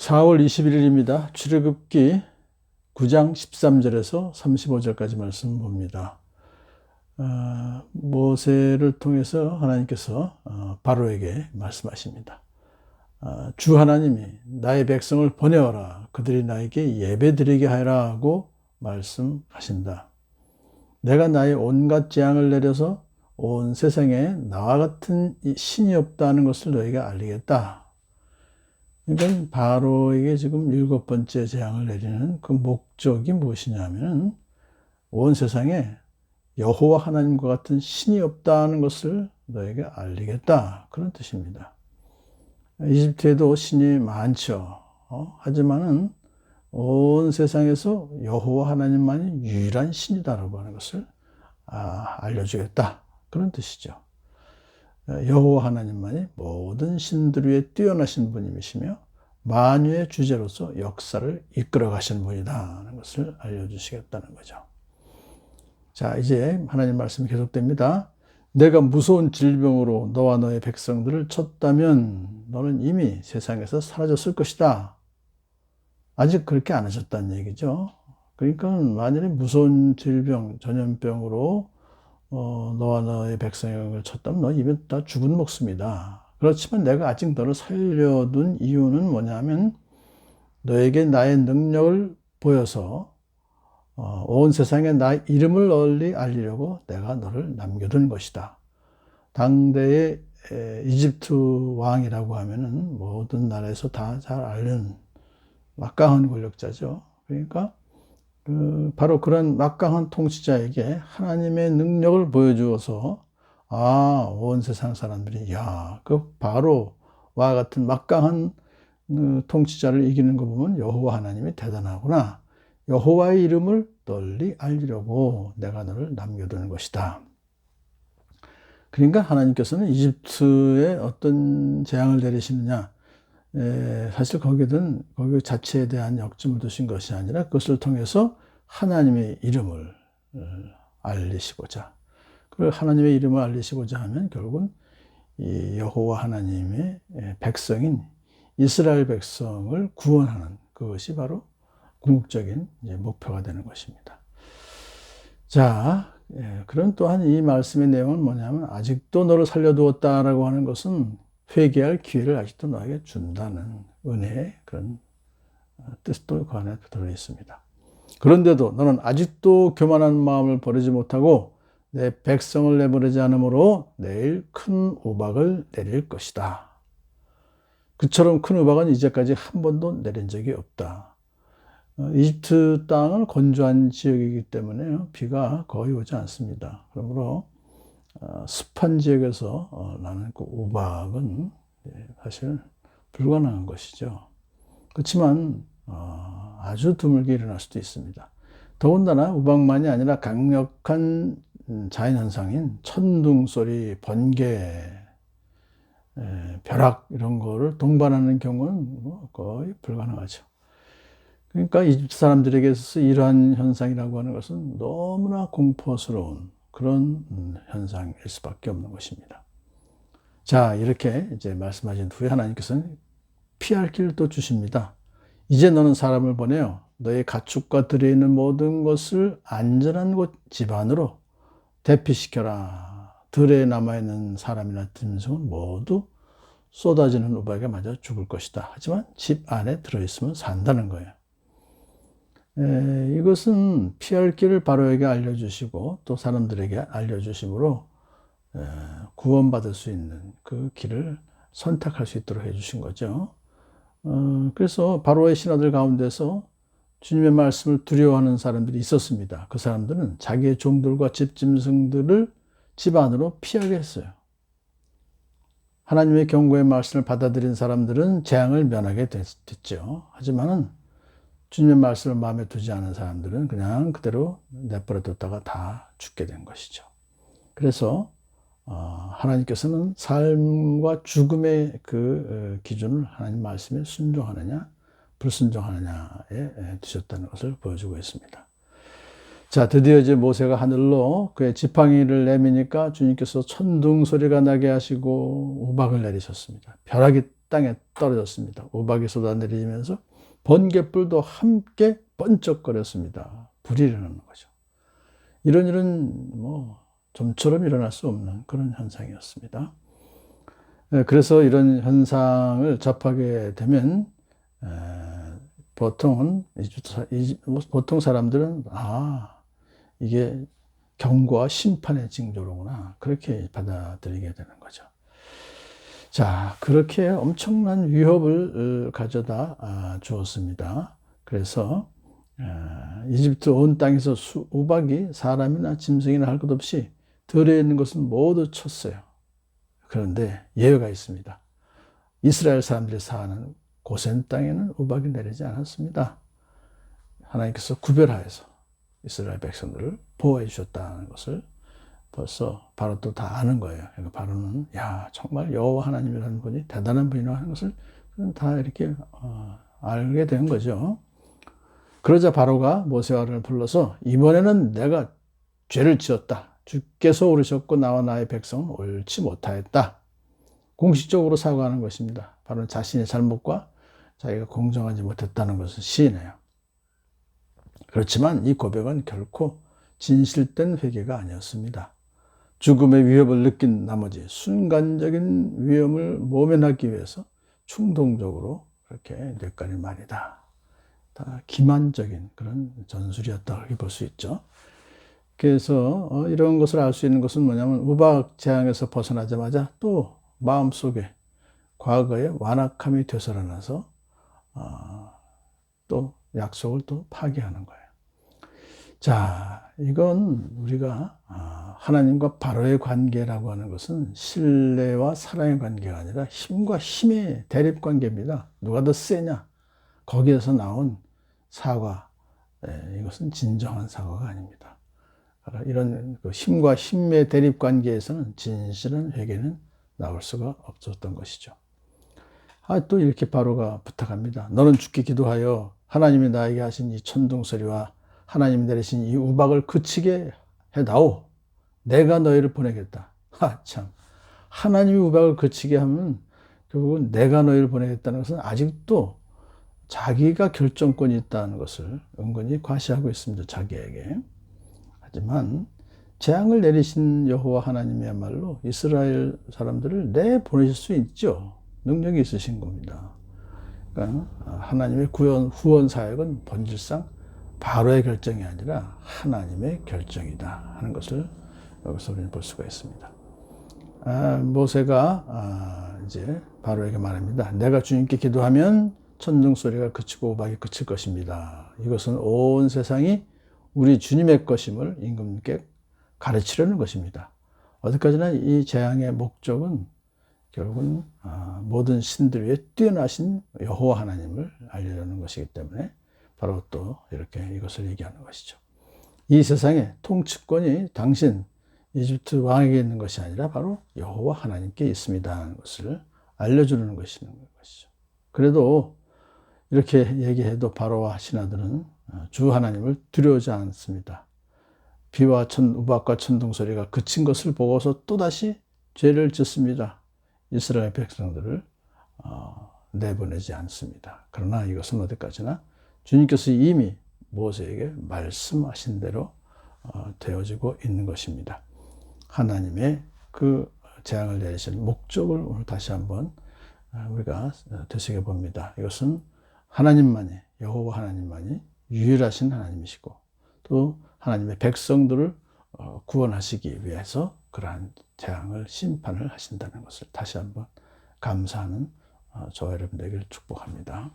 4월 21일입니다. 출애굽기 9장 13절에서 35절까지 말씀 봅니다. 모세를 통해서 하나님께서 바로에게 말씀하십니다. 주 하나님이 나의 백성을 보내어라. 그들이 나에게 예배드리게 하라 하고 말씀하신다. 내가 나의 온갖 재앙을 내려서 온 세상에 나와 같은 신이 없다는 것을 너희에게 알리겠다. 그러니까 바로에게 지금 7번째 재앙을 내리는 그 목적이 무엇이냐면 온 세상에 여호와 하나님과 같은 신이 없다는 것을 너에게 알리겠다. 그런 뜻입니다. 이집트에도 신이 많죠. 하지만은 온 세상에서 여호와 하나님만이 유일한 신이다라고 하는 것을 알려주겠다. 그런 뜻이죠. 여호와 하나님만이 모든 신들 위에 뛰어나신 분이시며 만유의 주제로서 역사를 이끌어 가시는 분이다 하는 것을 알려주시겠다는 거죠. 자, 이제 하나님 말씀이 계속됩니다. 내가 무서운 질병으로 너와 너의 백성들을 쳤다면 너는 이미 세상에서 사라졌을 것이다. 아직 그렇게 안 하셨다는 얘기죠. 그러니까 만약에 무서운 질병, 전염병으로 너와 너의 백성을 쳤다면 너 이미 다 죽은 목숨이다. 그렇지만 내가 아직 너를 살려둔 이유는 뭐냐면 너에게 나의 능력을 보여서 온 세상에 나의 이름을 널리 알리려고 내가 너를 남겨둔 것이다. 당대의 이집트 왕이라고 하면은 모든 나라에서 다 잘 알는 막강한 권력자죠. 그러니까 바로 그런 막강한 통치자에게 하나님의 능력을 보여주어서 온 세상 사람들이 그 바로와 같은 막강한 통치자를 이기는 거 보면 여호와 하나님이 대단하구나. 여호와의 이름을 널리 알리려고 내가 너를 남겨두는 것이다. 그러니까 하나님께서는 이집트에 어떤 재앙을 내리시느냐, 사실 거기 자체에 대한 역점을 두신 것이 아니라 그것을 통해서 하나님의 이름을 알리시고자, 그 하나님의 이름을 알리시고자 하면 결국은 이 여호와 하나님의 백성인 이스라엘 백성을 구원하는 그것이 바로 궁극적인 목표가 되는 것입니다. 자, 그런 또한 이 말씀의 내용은 뭐냐면 아직도 너를 살려두었다라고 하는 것은 회개할 기회를 아직도 너에게 준다는 은혜의 그런 뜻도 그 안에 들어 있습니다. 그런데도 너는 아직도 교만한 마음을 버리지 못하고 내 백성을 내버리지 않으므로 내일 큰 우박을 내릴 것이다. 그처럼 큰 우박은 이제까지 한 번도 내린 적이 없다. 이집트 땅은 건조한 지역이기 때문에 비가 거의 오지 않습니다. 그러므로 습한 지역에서 나는 그 우박은 사실 불가능한 것이죠. 그렇지만 아주 드물게 일어날 수도 있습니다. 더군다나 우박만이 아니라 강력한 자연현상인 천둥소리, 번개, 벼락 이런 거를 동반하는 경우는 거의 불가능하죠. 그러니까 이집트 사람들에게 있어서 이러한 현상이라고 하는 것은 너무나 공포스러운 그런 현상일 수밖에 없는 것입니다. 자, 이렇게 이제 말씀하신 후에 하나님께서는 피할 길을 또 주십니다. 이제 너는 사람을 보내어 너의 가축과 들에 있는 모든 것을 안전한 곳 집 안으로 대피시켜라. 들에 남아있는 사람이나 짐승은 모두 쏟아지는 우박에 맞아 죽을 것이다. 하지만 집 안에 들어있으면 산다는 거예요. 이것은 피할 길을 바로에게 알려주시고 또 사람들에게 알려주심으로 구원받을 수 있는 그 길을 선택할 수 있도록 해주신 거죠. 그래서 바로의 신하들 가운데서 주님의 말씀을 두려워하는 사람들이 있었습니다. 그 사람들은 자기의 종들과 집짐승들을 집 안으로 피하게 했어요. 하나님의 경고의 말씀을 받아들인 사람들은 재앙을 면하게 됐죠. 하지만은 주님의 말씀을 마음에 두지 않은 사람들은 그냥 그대로 내버려뒀다가 다 죽게 된 것이죠. 그래서 하나님께서는 삶과 죽음의 그 기준을 하나님 말씀에 순종하느냐 불순종하느냐에 두셨다는 것을 보여주고 있습니다. 자, 드디어 이제 모세가 하늘로 그의 지팡이를 내미니까 주님께서 천둥 소리가 나게 하시고 우박을 내리셨습니다. 벼락이 땅에 떨어졌습니다. 우박이 쏟아내리면서 번갯불도 함께 번쩍거렸습니다. 불이 일어나는 거죠. 이런 좀처럼 일어날 수 없는 그런 현상이었습니다. 그래서 이런 현상을 접하게 되면 보통 사람들은 이게 경고와 심판의 징조로구나, 그렇게 받아들이게 되는 거죠. 자, 그렇게 엄청난 위협을 가져다 주었습니다. 그래서 이집트 온 땅에서 우박이 사람이나 짐승이나 할 것 없이 들에 있는 것은 모두 쳤어요. 그런데 예외가 있습니다. 이스라엘 사람들이 사는 고센 땅에는 우박이 내리지 않았습니다. 하나님께서 구별하여서 이스라엘 백성들을 보호해 주셨다는 것을 벌써 바로도 다 아는 거예요. 그러니까 바로는 정말 여호와 하나님이라는 분이 대단한 분이라고 하는 것을 다 이렇게 알게 된 거죠. 그러자 바로가 모세와 아론을 불러서 이번에는 내가 죄를 지었다. 주께서 오르셨고 나와 나의 백성은 옳지 못하였다. 공식적으로 사과하는 것입니다. 바로 자신의 잘못과 자기가 공정하지 못했다는 것을 시인해요. 그렇지만 이 고백은 결코 진실된 회개가 아니었습니다. 죽음의 위협을 느낀 나머지 순간적인 위험을 모면하기 위해서 충동적으로 그렇게 뇌까리 말이다. 다 기만적인 그런 전술이었다고 볼 수 있죠. 그래서 이런 것을 알 수 있는 것은 뭐냐면 우박 재앙에서 벗어나자마자 또 마음속에 과거의 완악함이 되살아나서 또 약속을 또 파기하는 거예요. 자, 이건 우리가 하나님과 바로의 관계라고 하는 것은 신뢰와 사랑의 관계가 아니라 힘과 힘의 대립 관계입니다. 누가 더 세냐? 거기에서 나온 사과, 이것은 진정한 사과가 아닙니다. 이런 힘과 힘의 대립 관계에서는 진실한 회개는 나올 수가 없었던 것이죠. 또 이렇게 바로가 부탁합니다. 너는 주께 기도하여 하나님이 나에게 하신 이 천둥소리와 하나님이 내리신 이 우박을 그치게 해다오. 내가 너희를 보내겠다. 참. 하나님이 우박을 그치게 하면 결국은 내가 너희를 보내겠다는 것은 아직도 자기가 결정권이 있다는 것을 은근히 과시하고 있습니다. 자기에게. 하지만 재앙을 내리신 여호와 하나님이야말로 이스라엘 사람들을 내보내실 수 있죠. 능력이 있으신 겁니다. 그러니까 하나님의 후원 사역은 본질상 바로의 결정이 아니라 하나님의 결정이다 하는 것을 여기서 우리는 볼 수가 있습니다. 모세가 이제 바로에게 말합니다. 내가 주님께 기도하면 천둥 소리가 그치고 우박이 그칠 것입니다. 이것은 온 세상이 우리 주님의 것임을 임금님께 가르치려는 것입니다. 어디까지나 이 재앙의 목적은 결국은 모든 신들 위에 뛰어나신 여호와 하나님을 알리려는 것이기 때문에 바로 또 이렇게 이것을 얘기하는 것이죠. 이 세상의 통치권이 당신 이집트 왕에게 있는 것이 아니라 바로 여호와 하나님께 있습니다 하는 것을 알려주는 것이죠. 그래도 이렇게 얘기해도 바로와 신하들은 주 하나님을 두려워하지 않습니다. 비와 우박과 천둥 소리가 그친 것을 보고서 또다시 죄를 짓습니다. 이스라엘 백성들을 내보내지 않습니다. 그러나 이것은 어디까지나 주님께서 이미 모세에게 말씀하신 대로 되어지고 있는 것입니다. 하나님의 그 재앙을 내리신 목적을 오늘 다시 한번 우리가 되새겨 봅니다. 이것은 하나님만이, 여호와 하나님만이 유일하신 하나님이시고 또 하나님의 백성들을 구원하시기 위해서 그러한 재앙을 심판을 하신다는 것을 다시 한번 감사하는 저와 여러분 되기를 축복합니다.